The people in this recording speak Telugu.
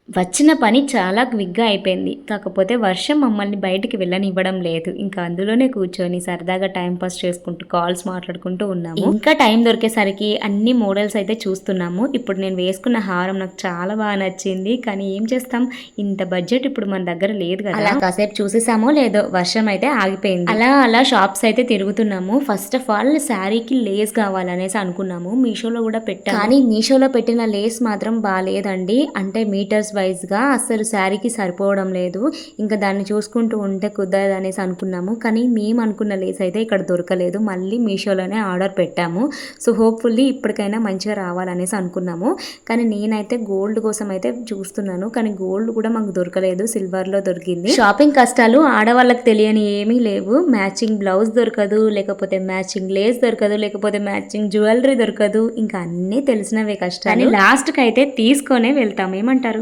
వచ్చిన పని చాలా క్విక్గా అయిపోయింది. కాకపోతే వర్షం మమ్మల్ని బయటికి వెళ్ళనివ్వడం లేదు. ఇంకా అందులోనే కూర్చొని సరదాగా టైం పాస్ చేసుకుంటూ కాల్స్ మాట్లాడుకుంటూ ఉన్నాము. ఇంకా టైం దొరికేసరికి అన్ని మోడల్స్ అయితే చూస్తున్నాము. ఇప్పుడు నేను వేసుకున్న హారం నాకు చాలా బాగా నచ్చింది. కానీ ఏం చేస్తాం, ఇంత బడ్జెట్ ఇప్పుడు మన దగ్గర లేదు కదా. అలా కాసేపు చూసేసామో లేదో వర్షం అయితే ఆగిపోయింది. అలా షాప్స్ అయితే తిరుగుతున్నాము. ఫస్ట్ ఆఫ్ ఆల్ శారీకి లేస్ కావాలనేసి అనుకున్నాము. మీషోలో కూడా పెట్టాము. కానీ మీషోలో పెట్టిన లేస్ మాత్రం బాగాలేదండి. అంటే మీటర్స్ వైజ్గా అస్సలు శారీకి సరిపోవడం లేదు. ఇంకా దాన్ని చూసుకుంటూ ఉంటే కుదరదు అనేసి అనుకున్నాము. కానీ మేము అనుకున్న లేస్ అయితే ఇక్కడ దొరకలేదు. మళ్ళీ మీషోలోనే ఆర్డర్ పెట్టాము. సో హోప్ఫుల్లీ ఇప్పటికైనా మంచిగా రావాలనేసి అనుకున్నాము. కానీ నేనైతే గోల్డ్ కోసం అయితే చూస్తున్నాను. కానీ గోల్డ్ కూడా మాకు దొరకలేదు, సిల్వర్లో దొరికింది. షాపింగ్ కష్టాలు ఆడవాళ్ళకి తెలియని ఏమీ లేవు. మ్యాచింగ్ బ్లౌజ్ దొరకదు, లేకపోతే మ్యాచింగ్ లేస్ దొరకదు, లేకపోతే మ్యాచింగ్ జ్యువెలరీ దొరకదు. ఇంకా అన్నీ తెలిసినవే కష్టాలు. కానీ లాస్ట్కి అయితే తీసుకొనే వెళ్తాం. ఏమంటారు?